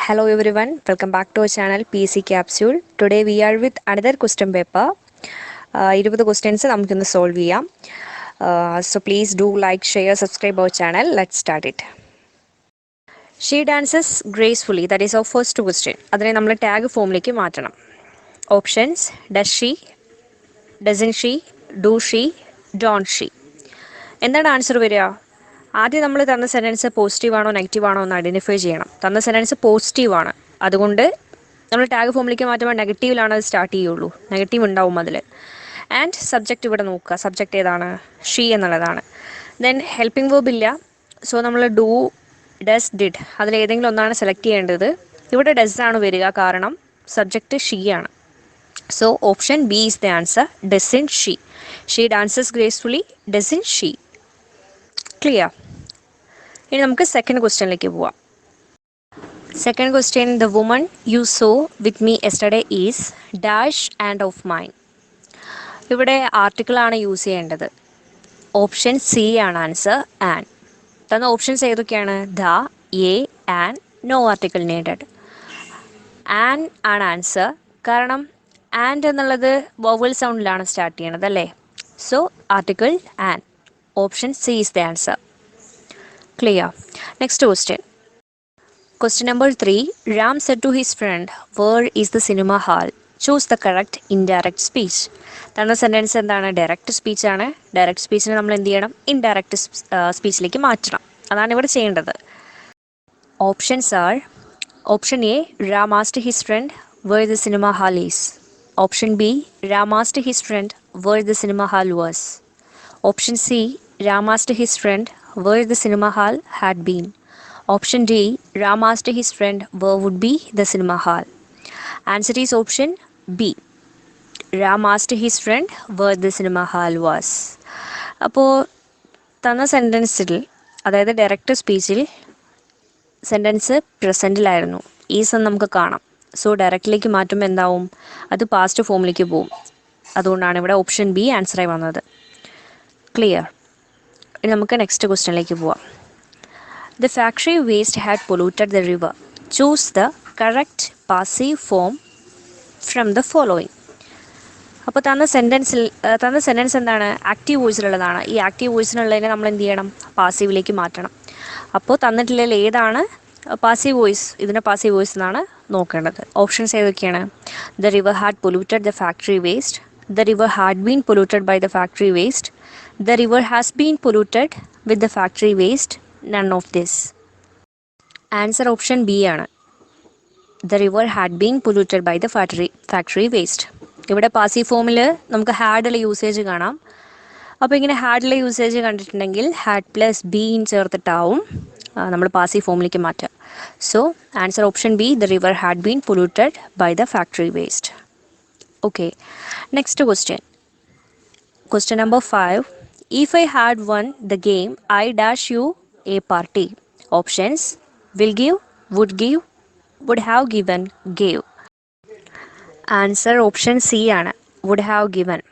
Hello everyone, welcome back to our channel PC Capsule. Today we are with another question paper. 20 questions നമുക്കിന്ന് solve ചെയ്യാം. So please do like, share, subscribe our channel. Let's start it. She dances gracefully. That is our first question. അതിനെ നമ്മൾ tag ഫോമിലേക്ക് മാറ്റണം. Options: does she, doesn't she, do she, don't she. എന്താണ് answer വരിക? ആദ്യം നമ്മൾ തന്ന സെൻറ്റൻസ് പോസിറ്റീവ് ആണോ നെഗറ്റീവ് ആണോ എന്ന് ഐഡൻറ്റിഫൈ ചെയ്യണം. തന്ന സെൻറ്റൻസ് പോസിറ്റീവ് ആണ്, അതുകൊണ്ട് നമ്മൾ ടാഗ് ഫോമിലേക്ക് മാറ്റുമ്പോൾ നെഗറ്റീവിലാണ് അത് സ്റ്റാർട്ട് ചെയ്യുള്ളൂ, നെഗറ്റീവ് ഉണ്ടാവും അതിൽ. ആൻഡ് സബ്ജക്റ്റ് ഇവിടെ നോക്കുക, സബ്ജക്റ്റ് ഏതാണ്? ഷീ എന്നുള്ളതാണ്. ദെൻ ഹെൽപ്പിംഗ് വേർബ് ഇല്ല, സോ നമ്മൾ ഡു, ഡസ്, ഡിഡ് അതിലേതെങ്കിലും ഒന്നാണ് സെലക്ട് ചെയ്യേണ്ടത്. ഇവിടെ ഡസ് ആണ് വരിക, കാരണം സബ്ജക്റ്റ് ഷീ ആണ്. So option B is the answer, dozen she. She dances gracefully, dozen she. Clear? ഇനി നമുക്ക് സെക്കൻഡ് ക്വസ്റ്റ്യനിലേക്ക് പോവാം. Second question: the woman you so with me yesterday is dash and of mine. ഇവിടെ ആർട്ടിക്കിളാണ് use ചെയ്യേണ്ടത്. Option C ആണ് answer, an. തന്ന options ഏതൊക്കെയാണ്? The, a, an, no article needed. An ആണ് ആൻസർ, കാരണം ആൻഡ് എന്നുള്ളത് വവൽ സൗണ്ടിലാണ് സ്റ്റാർട്ട് ചെയ്യണത് അല്ലേ. So article an. Option C is the answer. Clear. Next question. Question number 3. Ram said to his friend, where is the cinema hall? Choose the correct indirect speech. തന്ന sentence എന്താണ്? Direct speech ആണ്. Direct സ്പീച്ചിനെ നമ്മൾ എന്ത് ചെയ്യണം? Indirect സ്പീച്ചിലേക്ക് മാറ്റണം. അതാണ് ഇവിടെ ചെയ്യേണ്ടത്. Options are: option A, Ram asked his friend where the cinema hall is. Option B, Ram asked his friend where the cinema hall was. Option C, Ram asked his friend where the cinema hall had been. Option D, Ram asked his friend where would be the cinema hall. Answer is option B. Ram asked his friend where the cinema hall was. അപ്പോൾ തന്ന സെൻറ്റൻസിൽ, അതായത് direct സ്പീച്ചിൽ sentence പ്രസൻറ്റിലായിരുന്നു. Is എന്ന് നമുക്ക് കാണാം. So ഡയറക്റ്റിലേക്ക് മാറ്റുമ്പോൾ എന്താവും? അത് past ഫോമിലേക്ക് പോവും. അതുകൊണ്ടാണ് ഇവിടെ ഓപ്ഷൻ ബി ആൻസറായി വന്നത്. ക്ലിയർ? ഇനി നമുക്ക് നെക്സ്റ്റ് ക്വസ്റ്റ്യനിലേക്ക് പോവാം. The factory waste had polluted the river. Choose the correct passive form from the following. അപ്പോൾ തന്ന സെൻറ്റൻസ് എന്താണ്? ആക്റ്റീവ് വോയിസിലുള്ളതാണ്. ഈ ആക്റ്റീവ് വോയിസിനുള്ളതിനെ നമ്മൾ എന്ത് ചെയ്യണം? പാസീവിലേക്ക് മാറ്റണം. അപ്പോൾ തന്നിട്ടുള്ള ഏതാണ് പാസീവ് വോയിസ്? ഇതിൻ്റെ പാസീവ് വോയിസ് എന്നാണ് നോക്കേണ്ടത്. ഓപ്ഷൻസ് ഏതൊക്കെയാണ്? The river had polluted the factory waste. The river had been polluted by the factory waste. The river has been polluted with the factory waste. None of this. Answer option B ആണ്. The river had been polluted by the factory waste. ഇവിടെ passive ഫോമിൽ നമുക്ക് ഹാഡുള്ള usage കാണാം. അപ്പോൾ ഇങ്ങനെ ഹാഡുള്ള usage കണ്ടിട്ടുണ്ടെങ്കിൽ had plus been ചേർത്തിട്ടാവും നമ്മൾ passive ഫോമിലേക്ക് മാറ്റുക. So answer option B, the river had been polluted by the factory waste. Okay. Next question. Question number 5. If I had won the game, I dash you a party. Options: will give, would have given, gave. Answer option C ആണ്, would have given.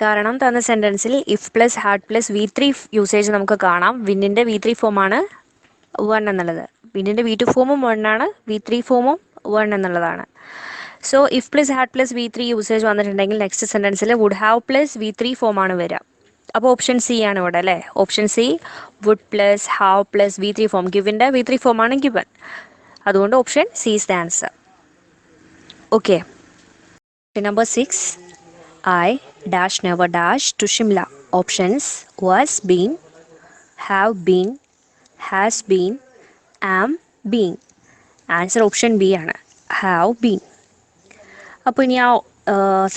കാരണം തന്ന സെൻറ്റൻസിൽ if plus had plus V3 usage നമുക്ക് കാണാം. വിന്നിൻ്റെ V3 ഫോമാണ് 1 എന്നുള്ളത്. വിന്നിൻ്റെ V2 ഫോമും 1 ആണ്, V3 ഫോമും 1 എന്നുള്ളതാണ്. So if plus had plus V3 usage വന്നിട്ടുണ്ടെങ്കിൽ നെക്സ്റ്റ് സെൻറ്റൻസിൽ വുഡ് ഹാവ് പ്ലസ് V3 ഫോമാണ് വരിക. അപ്പോൾ ഓപ്ഷൻ സി ആണ് ഇവിടെ അല്ലേ. Option C, would plus have plus V3 form. ഗിവിൻ്റെ V3 ഫോമാണ് ഗിവൻ. അതുകൊണ്ട് option C is the answer. Okay. Number 6. I dash never dash to Shimla. Options: was, been, have been, has been, am been. Answer option B ആണ്, have been. അപ്പോൾ ഇനി ആ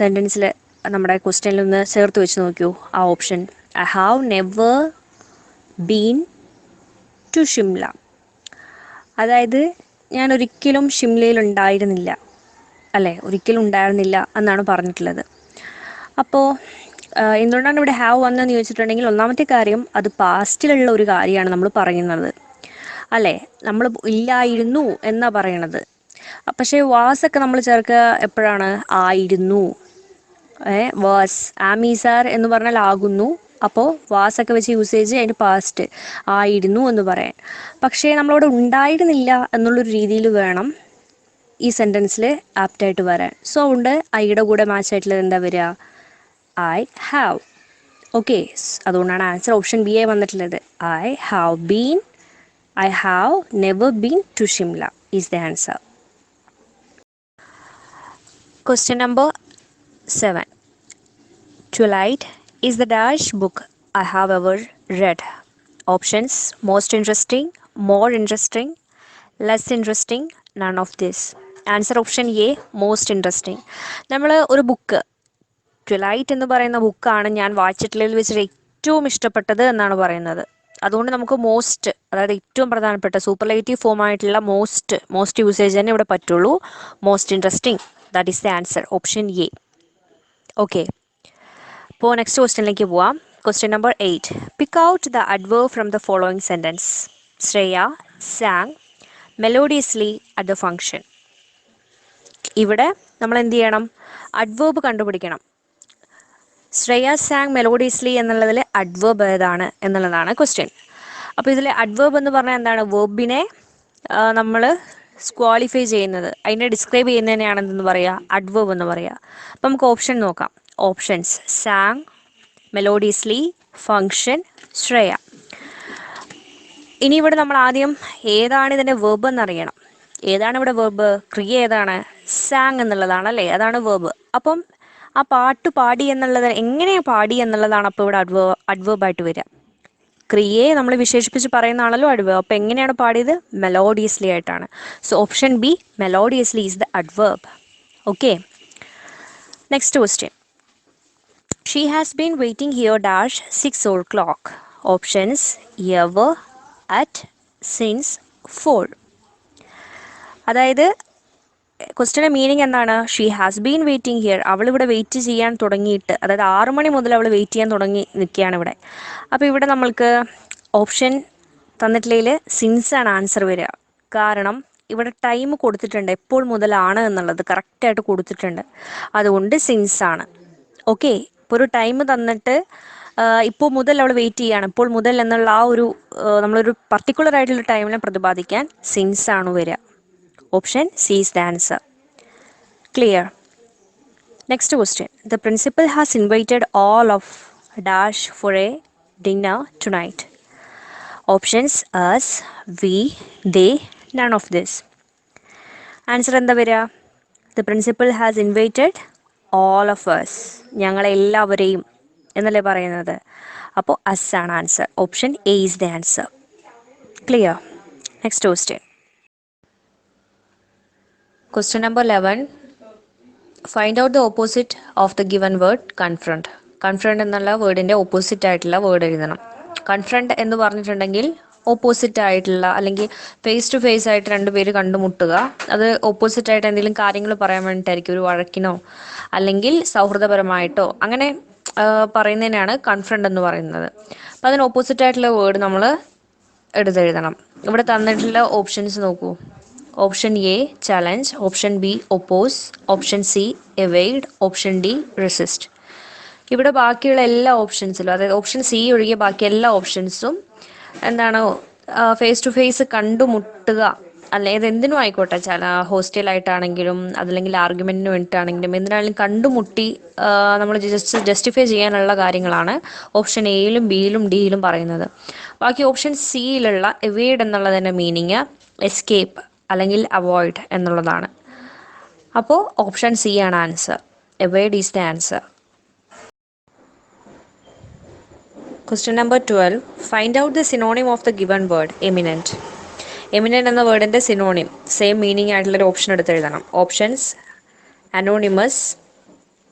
സെൻറ്റൻസിൽ നമ്മുടെ ക്വസ്റ്റ്യനിൽ ഒന്ന് ചേർത്ത് വെച്ച് നോക്കൂ ആ option. I have never been to Shimla. അതായത് ഞാൻ ഒരിക്കലും ഷിംലയിൽ ഉണ്ടായിരുന്നില്ല അല്ലേ, ഒരിക്കലും ഉണ്ടായിരുന്നില്ല എന്നാണ് പറഞ്ഞിട്ടുള്ളത്. അപ്പോൾ എന്തുകൊണ്ടാണ് ഇവിടെ ഹാവ് വന്നതെന്ന് ചോദിച്ചിട്ടുണ്ടെങ്കിൽ, ഒന്നാമത്തെ കാര്യം അത് പാസ്റ്റിലുള്ള ഒരു കാര്യമാണ് നമ്മൾ പറയുന്നത് അല്ലേ. നമ്മൾ ഇല്ലായിരുന്നു എന്നാണ് പറയണത്. പക്ഷേ വാസൊക്കെ നമ്മൾ ചേർക്കുക എപ്പോഴാണ്? ആയിരുന്നു. വാസ്, ആമീസാർ എന്ന് പറഞ്ഞാൽ ആകുന്നു, അപ്പോൾ വാസൊക്കെ വെച്ച് യൂസേജ് അതിൻ്റെ പാസ്റ്റ് ആയിരുന്നു എന്ന് പറയാൻ. പക്ഷേ നമ്മളവിടെ ഉണ്ടായിരുന്നില്ല എന്നുള്ളൊരു രീതിയിൽ വേണം ഈ സെൻറ്റൻസിൽ ആപ്റ്റായിട്ട് വരാൻ. സോ ഉണ്ട് ഐയുടെ കൂടെ മാച്ച് ആയിട്ടുള്ളത് എന്താ വരിക? I have. ഓക്കെ, അതുകൊണ്ടാണ് ആൻസർ ഓപ്ഷൻ ബി ആയി വന്നിട്ടുള്ളത്. I have been, I have never been to Shimla is the answer. Question number 7. Twilight is the dash book I have ever read. Options: most interesting, more interesting, less interesting, none of this. Answer option A, most interesting. നമ്മൾ ഒരു book, twilight എന്ന് പറയുന്ന ബുക്കാണ് ഞാൻ വായിച്ചിട്ടുള്ളതിൽ വെച്ചിട്ട് ഏറ്റവും ഇഷ്ടപ്പെട്ടത് എന്നാണ് പറയുന്നത്. അതുകൊണ്ട് നമുക്ക് മോസ്റ്റ്, അതായത് ഏറ്റവും പ്രധാനപ്പെട്ട സൂപ്പർലേറ്റീവ് ഫോം ആയിട്ടുള്ള മോസ്റ്റ് യൂസേജ് തന്നെ ഇവിടെ പറ്റുള്ളൂ. Most interesting, that is the answer option A. Okay, അപ്പോൾ നെക്സ്റ്റ് ക്വസ്റ്റ്യനിലേക്ക് പോവാം. Question number 8. Pick out the adverb from the following sentence. Shreya sang melodiously at the function. ഇവിടെ നമ്മൾ എന്ത് ചെയ്യണം? അഡ്വേർബ് കണ്ടുപിടിക്കണം. ശ്രേയ സാങ് മെലോഡിയസ്ലി എന്നുള്ളതിൽ അഡ്വേർബ് ഏതാണ് എന്നുള്ളതാണ് ക്വസ്റ്റ്യൻ. അപ്പോൾ ഇതിൽ അഡ്വേർബ് എന്ന് പറഞ്ഞാൽ എന്താണ്? വെർബിനെ നമ്മൾ ക്വാളിഫൈ ചെയ്യുന്നത്, അതിനെ ഡിസ്ക്രൈബ് ചെയ്യുന്നതിനെയാണ് എന്തെന്ന് പറയുക? അഡ്വേർബ് എന്ന് പറയുക. അപ്പോൾ നമുക്ക് ഓപ്ഷൻ നോക്കാം. Options: sang, melodiously, function, Shreya. ഇനി ഇവിടെ നമ്മൾ ആദ്യം ഏതാണ് ഇതിൻ്റെ വെർബ് എന്നറിയണം. ഏതാണ് ഇവിടെ വെർബ്? ക്രിയ ഏതാണ്? സാങ് എന്നുള്ളതാണ് അല്ലേ, അതാണ് വെർബ്. അപ്പം ആ പാട്ട് പാടി എന്നുള്ളത് എങ്ങനെയാണ് പാടി എന്നുള്ളതാണ് അപ്പോൾ ഇവിടെ അഡ്വേർബായിട്ട് വരിക. ക്രിയയെ നമ്മൾ വിശേഷിപ്പിച്ച് പറയുന്നതാണല്ലോ അഡ്വേർബ്. അപ്പോൾ എങ്ങനെയാണ് പാടിയത്? മെലോഡിയസ്ലി ആയിട്ടാണ്. So option B, melodiously is the adverb. Okay, next question. She has been waiting here dash 6 o'clock. Options: ever, at, since, for. അതായത് ക്വസ്റ്റ്യൻ്റെ മീനിങ് എന്താണ്? She has been waiting here, അവളിവിടെ വെയിറ്റ് ചെയ്യാൻ തുടങ്ങിയിട്ട്, അതായത് 6 മണി മുതൽ അവൾ വെയിറ്റ് ചെയ്യാൻ തുടങ്ങി നിൽക്കുകയാണ് ഇവിടെ. അപ്പോൾ ഇവിടെ നമ്മൾക്ക് ഓപ്ഷൻ തന്നിട്ടില്ലെങ്കിൽ സിൻസാണ് ആൻസർ വരിക. കാരണം ഇവിടെ ടൈം കൊടുത്തിട്ടുണ്ട്, എപ്പോൾ മുതലാണ് എന്നുള്ളത് കറക്റ്റായിട്ട് കൊടുത്തിട്ടുണ്ട്. അതുകൊണ്ട് സിൻസാണ്. ഓക്കെ, ഇപ്പോൾ ഒരു ടൈം തന്നിട്ട് ഇപ്പോൾ മുതൽ അവൾ വെയിറ്റ് ചെയ്യുകയാണ്, ഇപ്പോൾ മുതൽ എന്നുള്ള ആ ഒരു നമ്മളൊരു പർട്ടിക്കുലർ ആയിട്ടുള്ള ടൈമിനെ പ്രതിപാദിക്കാൻ സിൻസാണ് വരിക. Option C is the answer. Clear? Next question. The principal has invited all of dash for a dinner tonight. Options: us, we, they, none of this. Answer എന്താ വരിക? The principal has invited all of us, ഞങ്ങളെല്ലാവരെയും എന്നല്ലേ പറയുന്നത്. അപ്പോൾ us ആണ് answer. Option A is the answer. Clear? Next question. Question number 11. Find out the opposite of the given word confront. Confront എന്നുള്ള വേർഡിൻ്റെ opposite ആയിട്ടുള്ള word എഴുതണം. Confront എന്ന് പറഞ്ഞിട്ടുണ്ടെങ്കിൽ ഓപ്പോസിറ്റ് ആയിട്ടുള്ള, അല്ലെങ്കിൽ ഫേസ് ടു ഫേസ് ആയിട്ട് രണ്ടുപേര് കണ്ടുമുട്ടുക. അത് ഓപ്പോസിറ്റ് ആയിട്ട് എന്തെങ്കിലും കാര്യങ്ങൾ പറയാൻ വേണ്ടിയിട്ടായിരിക്കും, ഒരു വഴക്കിനോ അല്ലെങ്കിൽ സൗഹൃദപരമായിട്ടോ അങ്ങനെ പറയുന്നതിനാണ് കൺഫ്രണ്ട് എന്ന് പറയുന്നത്. അപ്പോൾ അതിന് ഓപ്പോസിറ്റ് ആയിട്ടുള്ള വേർഡ് നമ്മൾ എടുത്തെഴുതണം. ഇവിടെ തന്നിട്ടുള്ള ഓപ്ഷൻസ് നോക്കൂ. Option A challenge, option B oppose, option C evade, option D resist. ഇവിടെ ബാക്കിയുള്ള എല്ലാ ഓപ്ഷൻസിലും, അതായത് ഓപ്ഷൻ സി ഒഴികെ ബാക്കി എല്ലാ ഓപ്ഷൻസും എന്താണ്? ഫേസ് ടു ഫേസ് കണ്ടുമുട്ടുക, അല്ലെ ഇതെന്തിനും ആയിക്കോട്ടെ, ഹോസ്റ്റലായിട്ടാണെങ്കിലും അതല്ലെങ്കിൽ ആർഗ്യുമെൻറ്റിന് വേണ്ടിയിട്ടാണെങ്കിലും എന്തിനാണെങ്കിലും കണ്ടുമുട്ടി നമ്മൾ ജസ്റ്റിഫൈ ചെയ്യാനുള്ള കാര്യങ്ങളാണ് ഓപ്ഷൻ എയിലും ബിയിലും ഡിയിലും പറയുന്നത്. ബാക്കി ഓപ്ഷൻ സിയിലുള്ള എവേഡ് എന്നുള്ളതിൻ്റെ മീനിങ് എസ്കേപ്പ് അല്ലെങ്കിൽ അവോയ്ഡ് എന്നുള്ളതാണ്. അപ്പോൾ ഓപ്ഷൻ സി ആണ് answer. Evade is the answer. Question number 12. Find out the synonym of the given word eminent. Eminent എന്ന വേർഡിൻ്റെ സിനോണിം, സെയിം മീനിങ് ആയിട്ടുള്ളൊരു ഓപ്ഷൻ എടുത്ത് എഴുതണം. Options: anonymous,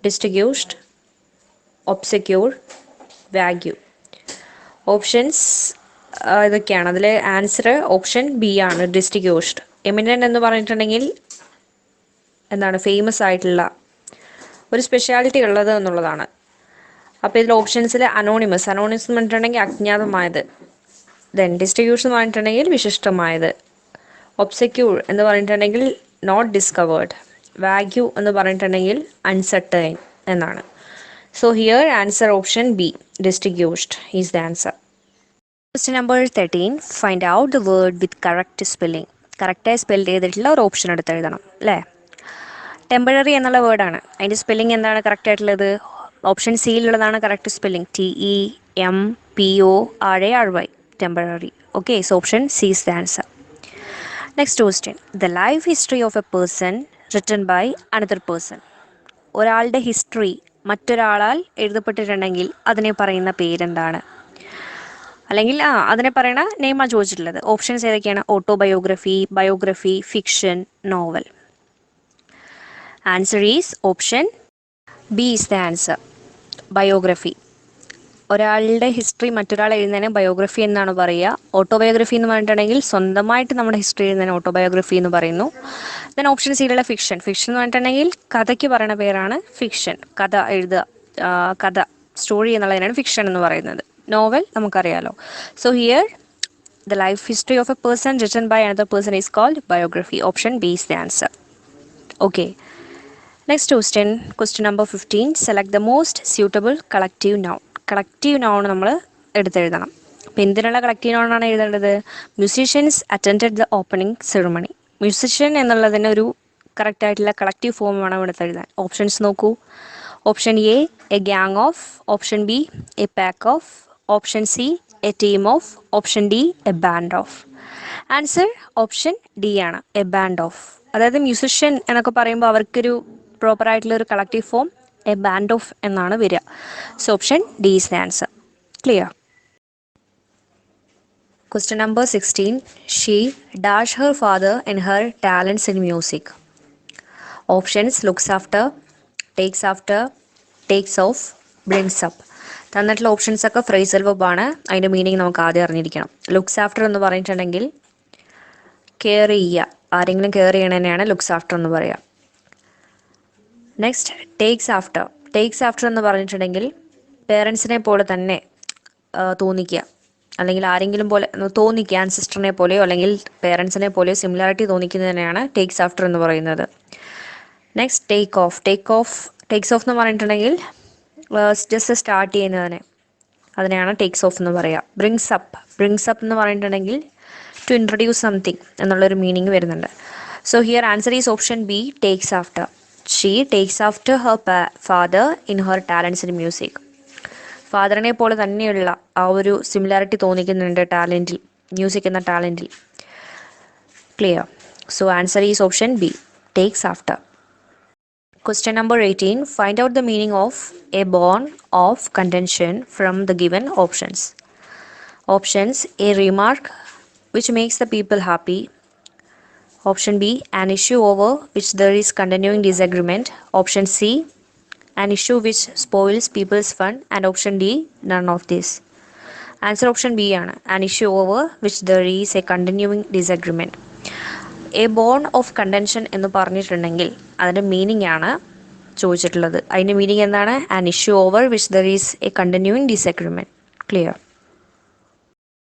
distinguished, obscure, vague. Options ഇതൊക്കെയാണ്. അതിൽ ആൻസർ ഓപ്ഷൻ ബി ആണ്, distinguished. Eminent എന്ന് പറഞ്ഞിട്ടുണ്ടെങ്കിൽ എന്താണ്? ഫേമസ് ആയിട്ടുള്ള, ഒരു സ്പെഷ്യാലിറ്റി ഉള്ളത് എന്നുള്ളതാണ്. അപ്പോൾ ഇതിൽ ഓപ്ഷൻസിൽ അനോണിമസ് എന്ന് പറഞ്ഞിട്ടുണ്ടെങ്കിൽ അജ്ഞാതമായത്, ദെൻ ഡിസ്ട്രിബ്യൂഷൻ എന്ന് പറഞ്ഞിട്ടുണ്ടെങ്കിൽ വിശിഷ്ടമായത്, ഒബ്സെക്യൂർ എന്ന് പറഞ്ഞിട്ടുണ്ടെങ്കിൽ നോട്ട് ഡിസ്കവേർഡ്, വാഗ്യൂ എന്ന് പറഞ്ഞിട്ടുണ്ടെങ്കിൽ അൺസർട്ടൈൻ എന്നാണ്. So here answer option B. Distinguished is the answer. Question number 13. Find out the word with correct spelling. കറക്റ്റായി സ്പെൽ ചെയ്തിട്ടുള്ള ഒരു ഓപ്ഷൻ എടുത്ത് എഴുതണം അല്ലേ. ടെമ്പററി എന്നുള്ള വേർഡാണ്. അതിൻ്റെ സ്പെല്ലിംഗ് എന്താണ് കറക്റ്റ് ആയിട്ടുള്ളത്? ഓപ്ഷൻ സിയിലുള്ളതാണ് correct spelling. TEMPORARY. Temporary. Okay, so option C is the answer. Next question. The life history of a person written by another person. ഒരാളുടെ ഹിസ്റ്ററി മറ്റൊരാളാൽ എഴുതപ്പെട്ടിട്ടുണ്ടെങ്കിൽ അതിനെ പറയുന്ന പേരെന്താണ്? അല്ലെങ്കിൽ അതിനെ പറയുന്ന നെയിമാണ് ചോദിച്ചിട്ടുള്ളത്. ഓപ്ഷൻസ് ഏതൊക്കെയാണ്? Autobiography, biography, fiction, novel. Answer is option B is the answer. Biography. ഒരാളുടെ ഹിസ്റ്ററി മറ്റൊരാൾ എഴുതുന്നതിന് ബയോഗ്രഫി എന്നാണ് പറയുക. ഓട്ടോബയോഗ്രഫി എന്ന് പറഞ്ഞിട്ടുണ്ടെങ്കിൽ സ്വന്തമായിട്ട് നമ്മുടെ ഹിസ്റ്ററി എഴുതുന്നതിന് ഓട്ടോബയോഗ്രഫി എന്ന് പറയുന്നു. ദെൻ ഓപ്ഷൻ സിയിലുള്ള ഫിക്ഷൻ. ഫിക്ഷൻ എന്ന് പറഞ്ഞിട്ടുണ്ടെങ്കിൽ കഥയ്ക്ക് പറയുന്ന പേരാണ് ഫിക്ഷൻ. കഥ എഴുതുക, കഥ, സ്റ്റോറി എന്നുള്ളതിനാണ് ഫിക്ഷൻ എന്ന് പറയുന്നത്. നോവൽ നമുക്കറിയാലോ. So here the life history of a person written by another person is called biography. Option B is the answer. Okay, next question. Question number 15. Select the most suitable collective noun. Collective noun നമ്മൾ എടുത്തെഴുതണം. അപ്പോൾ എന്തിനുള്ള collective നൗണാണ് എഴുതേണ്ടത്? Musicians attended the opening ceremony. Musician എന്നുള്ളതിന് ഒരു കറക്റ്റായിട്ടുള്ള collective ഫോമാണ് എടുത്തെഴുതാൻ. ഓപ്ഷൻസ് നോക്കൂ. Option A gang of. Option B a pack of. Option C A team of. Option D A band of. Answer option D ആണ്, A band of. അതായത് musician എന്നൊക്കെ പറയുമ്പോൾ അവർക്കൊരു പ്രോപ്പറായിട്ടുള്ള ഒരു collective form A band of എന്നാണ് വരിക. So option D is the answer. Clear? Question number 16. She dashed her father in her talents in music. Options: looks after, takes after, takes off, brings up. തന്നിട്ടുള്ള options ഒക്കെ phrasal വെർബാണ്. അതിൻ്റെ meaning നമുക്ക് ആദ്യം അറിഞ്ഞിരിക്കണം. Looks after എന്ന് പറഞ്ഞിട്ടുണ്ടെങ്കിൽ care ചെയ്യുക, ആരെങ്കിലും കെയർ ചെയ്യണതിനെയാണ് ലുക്സ് ആഫ്റ്റർ എന്ന് പറയുക. Next takes after. Takes after എന്ന് പറഞ്ഞിട്ടുണ്ടെങ്കിൽ പേരൻസിനെ പോലെ തന്നെ തോന്നിക്കുക, അല്ലെങ്കിൽ ആരെങ്കിലും പോലെ തോന്നിക്കുക, ആൻസിസ്റ്ററിനെ പോലെയോ അല്ലെങ്കിൽ പേരൻസിനെ പോലെയോ സിമിലാരിറ്റി തോന്നിക്കുന്നതിനെയാണ് ടേക്സ് ആഫ്റ്റർ എന്ന് പറയുന്നത്. Next take off. Takes of എന്ന് പറഞ്ഞിട്ടുണ്ടെങ്കിൽ ജസ്റ്റ് സ്റ്റാർട്ട് ചെയ്യുന്നതിനെ, അതിനെയാണ് ടേക്സ് ഓഫ് എന്ന് പറയുക. ബ്രിങ്സ് അപ്പ് എന്ന് പറഞ്ഞിട്ടുണ്ടെങ്കിൽ ടു ഇൻട്രൊഡ്യൂസ് സംതിങ് എന്നുള്ളൊരു മീനിങ് വരുന്നുണ്ട്. So here answer is option B, takes after. She takes after her father in her talents in music. ഫാദറിനെ പോലെ തന്നെയുള്ള ആ ഒരു സിമിലാരിറ്റി തോന്നിക്കുന്നുണ്ട് ടാലൻറ്റിൽ, മ്യൂസിക് എന്ന ടാലൻറ്റിൽ. Clear? So answer is option B, takes after. Question number 18. Find out the meaning of a bone of contention from the given options. Options: a remark which makes the people happy. Option B, an issue over which there is continuing disagreement. Option C, an issue which spoils people's fun. And option D, none of this. Answer option B ആണ്, an issue over which there is a continuing disagreement. A bone of contention എന്ന് പറഞ്ഞിട്ടുണ്ടെങ്കിൽ അതിൻ്റെ meaning ആണ് ചോദിച്ചിട്ടുള്ളത്. അതിൻ്റെ meaning എന്താണ്? An issue over which there is a continuing disagreement. Clear?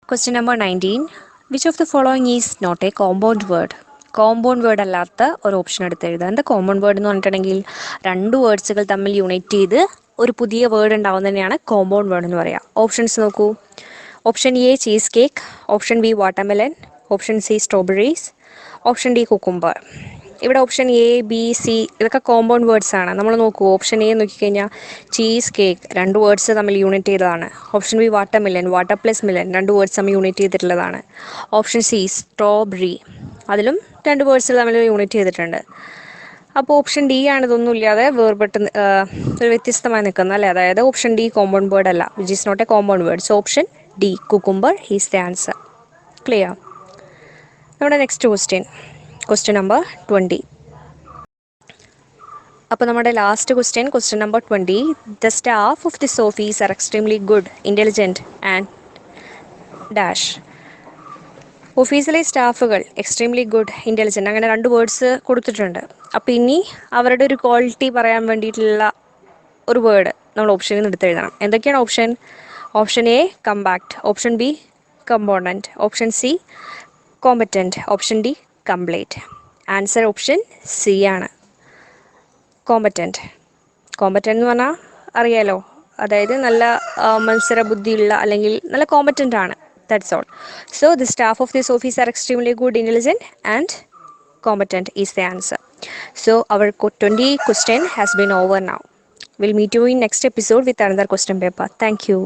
Question number 19. Which of the following is not a compound word? Compound word അല്ലാത്ത ഒരു option എടുത്ത് എഴുതുക. എന്താ കോമ്പൗണ്ട് വേർഡ് എന്ന് പറഞ്ഞിട്ടുണ്ടെങ്കിൽ രണ്ട് വേർഡ്സുകൾ തമ്മിൽ യൂണൈറ്റ് ചെയ്ത് ഒരു പുതിയ വേർഡ് ഉണ്ടാവുന്നതിനെയാണ് കോമ്പൗണ്ട് വേർഡ് എന്ന് പറയുക. ഓപ്ഷൻസ് നോക്കൂ. Option A cheese cake. Option B watermelon. Option C strawberries. Option D cucumber. ഇവിടെ ഓപ്ഷൻ എ ബി സി ഇതൊക്കെ കോമ്പൗണ്ട് വേർഡ്സ് ആണ്. നമ്മൾ നോക്കൂ, ഓപ്ഷൻ എ നോക്കിക്കഴിഞ്ഞാൽ ചീസ് കേക്ക്, രണ്ട് വേർഡ്സ് തമ്മിൽ യൂണിറ്റ് ചെയ്തതാണ്. Option B watermelon, water plus Milan, രണ്ട് വേർഡ്സ് തമ്മിൽ യൂണിറ്റ് ചെയ്തിട്ടുള്ളതാണ്. ഓപ്ഷൻ സി സ്ട്രോബെറി, അതിലും രണ്ട് വേർഡ്സ് തമ്മിൽ യൂണിറ്റ് ചെയ്തിട്ടുണ്ട്. അപ്പോൾ ഓപ്ഷൻ ഡി ആണ് ഇതൊന്നും ഇല്ലാതെ വേർപെട്ട് ഒരു വ്യത്യസ്തമായി നിൽക്കുന്നത് അല്ലേ. അതായത് ഓപ്ഷൻ ഡി കോമ്പൗണ്ട് വേർഡ് അല്ല, which is not a compound word. So option D cucumber is the answer. Clear? നമ്മുടെ നെക്സ്റ്റ് ക്വസ്റ്റ്യൻ നമ്പർ 20. അപ്പോൾ നമ്മുടെ last question number 20. The staff of this office are extremely good, intelligent and dash. ഓഫീസിലെ സ്റ്റാഫുകൾ extremely good, intelligent, അങ്ങനെ രണ്ട് words കൊടുത്തിട്ടുണ്ട്. അപ്പോൾ ഇനി അവരുടെ ഒരു ക്വാളിറ്റി പറയാൻ വേണ്ടിയിട്ടുള്ള ഒരു വേർഡ് നമ്മൾ ഓപ്ഷനിൽ നിന്ന് എടുത്തെഴുതണം. എന്തൊക്കെയാണ് option? Option A compact. Option B component. Option C competent. Option D complete. Answer option C ആണ്, കോമ്പറ്റൻറ്റ്. കോമ്പറ്റൻറ്റ് എന്ന് പറഞ്ഞാൽ അറിയാലോ, അതായത് നല്ല മത്സര ബുദ്ധിയുള്ള അല്ലെങ്കിൽ നല്ല കോമ്പറ്റൻ്റ് ആണ്. That's all. So the staff of this office are extremely good, intelligent and competent is the answer. So our 20 question has been over now. We'll meet you in next episode with another question paper. Thank you.